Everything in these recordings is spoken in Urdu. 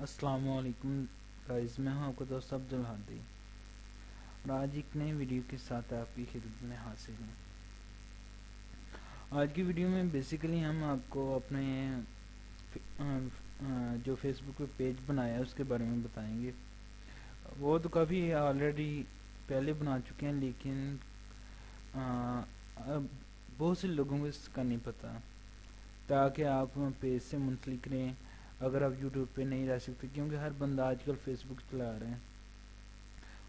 السلام علیکم گائز، میں ہوں آپ کا دوست عبدالہادی اور آج ایک نئی ویڈیو کے ساتھ آپ کی خدمت میں حاضر ہوں۔ آج کی ویڈیو میں بیسیکلی ہم آپ کو اپنے جو فیس بک پہ پیج بنایا ہے اس کے بارے میں بتائیں گے۔ وہ تو کافی آلریڈی پہلے بنا چکے ہیں، لیکن بہت سے لوگوں کو اس کا نہیں پتہ، تاکہ آپ پیج سے منسلک رہیں اگر آپ یوٹیوب پہ نہیں رہ سکتے، کیونکہ ہر بندہ آج کل فیس بک چلا رہے ہیں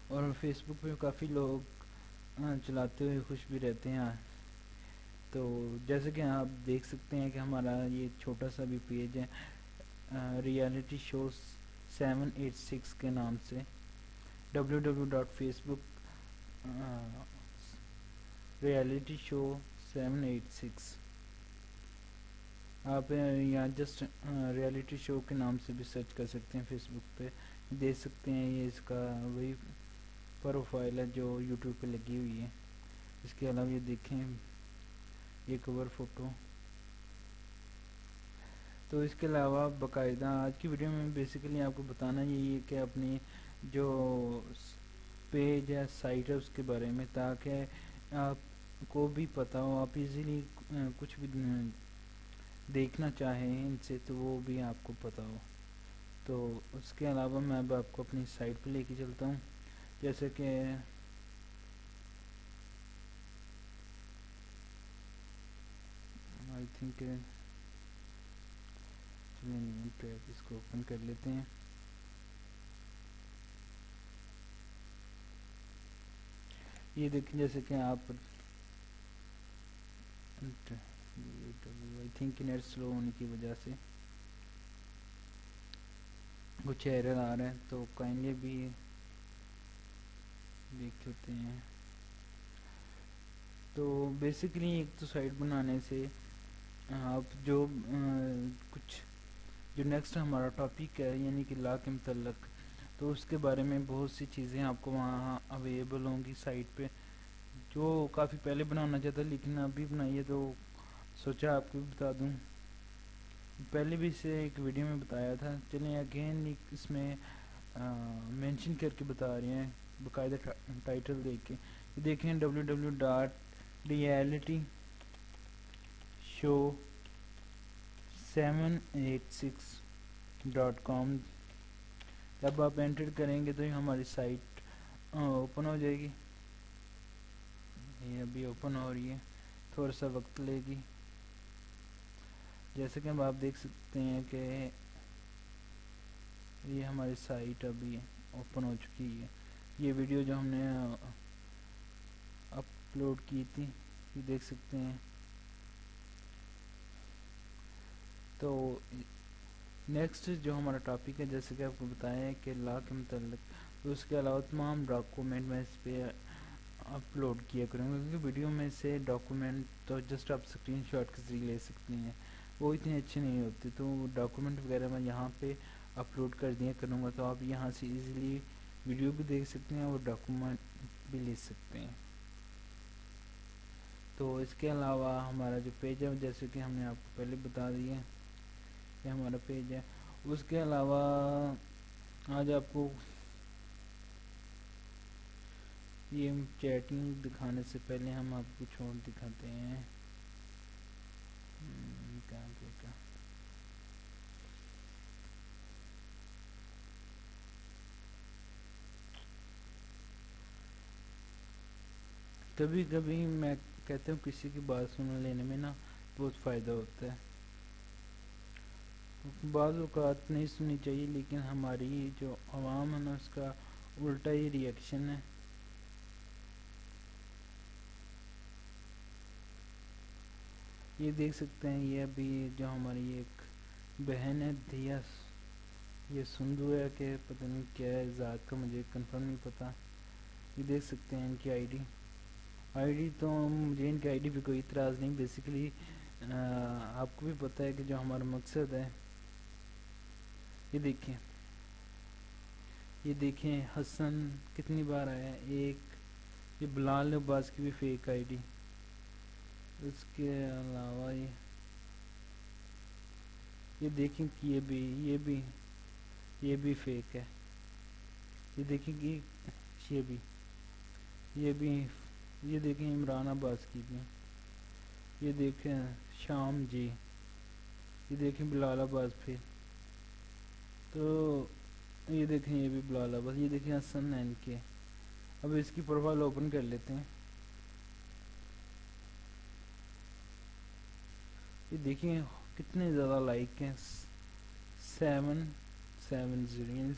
اور فیس بک پہ کافی لوگ چلاتے ہوئے خوش بھی رہتے ہیں۔ تو جیسے کہ آپ دیکھ سکتے ہیں کہ ہمارا یہ چھوٹا سا بھی پیج ہے، ریالٹی شو 786 کے نام سے، www.facebook ریالٹی شو 786۔ آپ یہاں جسٹ ریالٹی شو کے نام سے بھی سرچ کر سکتے ہیں، فیس بک پہ دیکھ سکتے ہیں۔ یہ اس کا وہی پروفائل ہے جو یوٹیوب پہ لگی ہوئی ہے۔ اس کے علاوہ یہ دیکھیں، یہ کور فوٹو۔ تو اس کے علاوہ باقاعدہ آج کی ویڈیو میں بیسیکلی آپ کو بتانا یہی ہے کہ اپنی جو پیج ہے، سائٹ ہے، اس کے بارے میں، تاکہ آپ کو بھی پتہ ہو، آپ ایزیلی کچھ بھی دیکھنا چاہیں ان سے تو وہ بھی آپ کو پتہ ہو۔ تو اس کے علاوہ میں اب آپ کو اپنی سائٹ پہ لے کے چلتا ہوں، جیسے کہ آئی تھنک اس کو اوپن کر لیتے ہیں۔ یہ دیکھیں، جیسے کہ آپ آئی تھنک نیٹ سلو ہونے کی وجہ سے کچھ ایرر آ رہا ہے، تو کائنڈلی بھی دیکھ لیتے ہیں۔ تو بیسیکلی ایک تو سائٹ بنانے سے آپ جو کچھ جو نیکسٹ ہمارا ٹاپک ہے، یعنی کہ لا کے متعلق، تو اس کے بارے میں بہت سی چیزیں آپ کو وہاں اویلیبل ہوں گی سائٹ پہ، جو کافی پہلے بنانا چاہتا لیکن ابھی بنائیے تو سوچا آپ کو بھی بتا دوں۔ پہلے بھی اسے ایک ویڈیو میں بتایا تھا، چلیں اگین اس میں مینشن کر کے بتا رہے ہیں، باقاعدہ ٹائٹل دیکھ کے دیکھیں، www.realityshow786.com۔ جب آپ انٹر کریں گے تو یہ ہماری سائٹ اوپن ہو جائے گی۔ یہ ابھی اوپن ہو رہی ہے، تھوڑا سا وقت لے گی۔ جیسے کہ اب آپ دیکھ سکتے ہیں کہ یہ ہماری سائٹ ابھی اوپن ہو چکی ہے۔ یہ ویڈیو جو ہم نے اپلوڈ کی تھی، یہ دیکھ سکتے ہیں۔ تو نیکسٹ جو ہمارا ٹاپک ہے، جیسے کہ آپ کو بتایا ہے کہ لا کے متعلق، تو اس کے علاوہ تمام ڈاکومنٹ میں اس پہ اپلوڈ کیا کروں گا، کیونکہ ویڈیو میں سے ڈاکومنٹ تو جسٹ آپ اسکرین شاٹ کے ذریعے لے سکتے ہیں، وہ اتنے اچھے نہیں ہوتے، تو ڈاکومنٹ وغیرہ میں یہاں پہ اپلوڈ کر دیا کروں گا، تو آپ یہاں سے ایزیلی ویڈیو بھی دیکھ سکتے ہیں اور ڈاکومنٹ بھی لے سکتے ہیں۔ تو اس کے علاوہ ہمارا جو پیج ہے، جیسے کہ ہم نے آپ کو پہلے بتا دیا ہے، یہ ہمارا پیج ہے۔ اس کے علاوہ آج آپ کو یہ چیٹنگ دکھانے سے پہلے ہم آپ کو کچھ اور دکھاتے ہیں۔ کبھی کبھی میں کہتا ہوں کسی کی بات سن لینے میں نا بہت فائدہ ہوتا ہے۔ بعض اوقات نہیں سننی چاہیے، لیکن ہماری جو عوام ہے نا، اس کا الٹا ہی ری ایکشن ہے۔ یہ دیکھ سکتے ہیں، یہ ابھی جو ہماری ایک بہن ہے دیا، یہ سندو ہے کہ پتہ نہیں کیا ہے ذات کا، مجھے کنفرم نہیں پتا۔ یہ دیکھ سکتے ہیں ان کی آئی ڈی، تو مجھے ان کی آئی ڈی پہ کوئی اعتراض نہیں۔ بیسیکلی آپ کو بھی پتہ ہے کہ جو ہمارا مقصد ہے، یہ دیکھیں حسن کتنی بار آیا ہے، ایک، یہ بلال عباس کی بھی فیک آئی ڈی۔ اس کے علاوہ یہ دیکھیں کہ یہ بھی یہ بھی فیک ہے. یہ دیکھیں کہ یہ بھی یہ دیکھیں عمران عباس کی بھی, یہ دیکھیں شام جی, یہ دیکھیں بلال عباس پھر, تو یہ دیکھیں یہ بھی بلال عباس, یہ دیکھیں حسن این کے. اب اس کی پروفائل اوپن کر لیتے ہیں. یہ دیکھیں کتنے زیادہ لائک ہیں, 770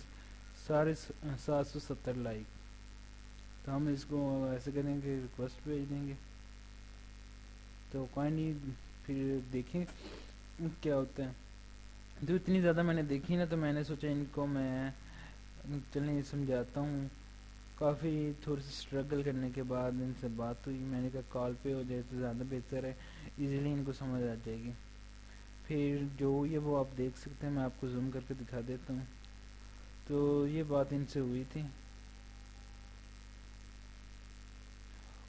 سارے 770 لائک. تو ہم اس کو ایسے کریں گے, ریکویسٹ بھیج دیں گے. تو کوئی نہیں, پھر دیکھیں کیا ہوتا ہے. جو اتنی زیادہ میں نے دیکھی نا, تو میں نے سوچا ان کو میں چلیں سمجھاتا ہوں. کافی تھوڑی سی اسٹرگل کرنے کے بعد ان سے بات ہوئی. میں نے کہا کال پہ ہو جائے تو زیادہ بہتر ہے, ایزیلی ان کو سمجھ آ جائے گی. پھر جو یہ وہ آپ دیکھ سکتے ہیں, میں آپ کو زوم کر کے دکھا دیتا ہوں. تو یہ بات ان سے ہوئی تھی,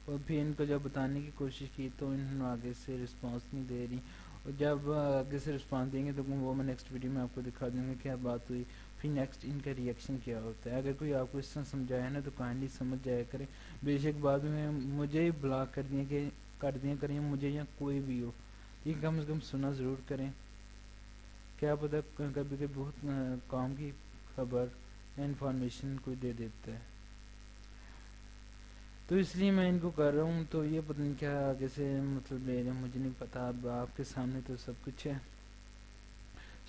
اور پھر ان کو جب بتانے کی کوشش کی تو انہوں نے آگے سے رسپانس نہیں دے رہی. اور جب آگے سے رسپانس دیں گے تو وہ میں نیکسٹ ویڈیو میں آپ کو دکھا دوں گا کیا بات ہوئی, پھر نیکسٹ ان کا ریئیکشن کیا ہوتا ہے. اگر کوئی آپ کو اس طرح سمجھایا نا تو کائنڈلی سمجھ جایا کریں. بے شک بعد میں مجھے ہی بلاک کر دیا کریں, مجھے یا کوئی بھی ہو, یہ کم از کم سنا ضرور کریں. کیا پتہ کبھی کبھی بہت کام کی خبر یا انفارمیشن کوئی دے دیتا ہے. تو اس لیے میں ان کو کر رہا ہوں. تو یہ پتہ نہیں کیا آگے سے مطلب لے رہے ہیں, مجھے نہیں پتا. اب آپ کے سامنے تو سب کچھ ہے.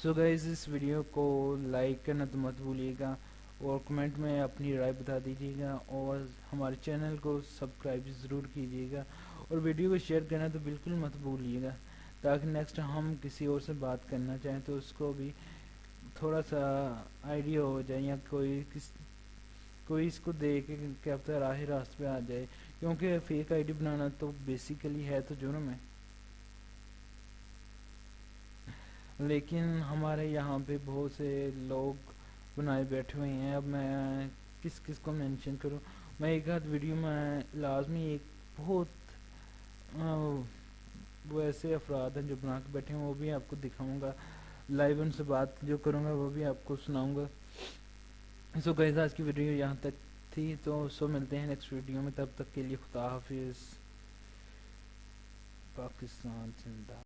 سو گائز, اس ویڈیو کو لائک کرنا تو مت بھولیے گا, اور کمنٹ میں اپنی رائے بتا دیجیے گا, اور ہمارے چینل کو سبسکرائب ضرور کیجیے گا, اور ویڈیو کو شیئر کرنا تو بالکل مت بھولیے گا, تاکہ نیکسٹ ہم کسی اور سے بات کرنا چاہیں تو اس کو بھی تھوڑا سا آئیڈیا ہو جائے, یا کوئی اس کو دیکھ کے کیا پتہ راہ راست پہ آ جائے. کیونکہ فیک آئی ڈی بنانا تو بیسیکلی ہے تو جرم ہے, لیکن ہمارے یہاں پہ بہت سے لوگ بنائے بیٹھے ہوئے ہیں. اب میں کس کس کو مینشن کروں. میں ایک آدھ ویڈیو میں لازمی ایک بہت وہ ایسے افراد ہیں جو بنا کے بیٹھے ہیں, وہ بھی آپ کو دکھاؤں گا. لائیو ان سے بات جو کروں گا وہ بھی آپ کو سناؤں گا. سو گائز, آج کی ویڈیو یہاں تک تھی. تو ملتے ہیں نیکسٹ ویڈیو میں, تب تک کے لیے خدا حافظ. پاکستان زندہ.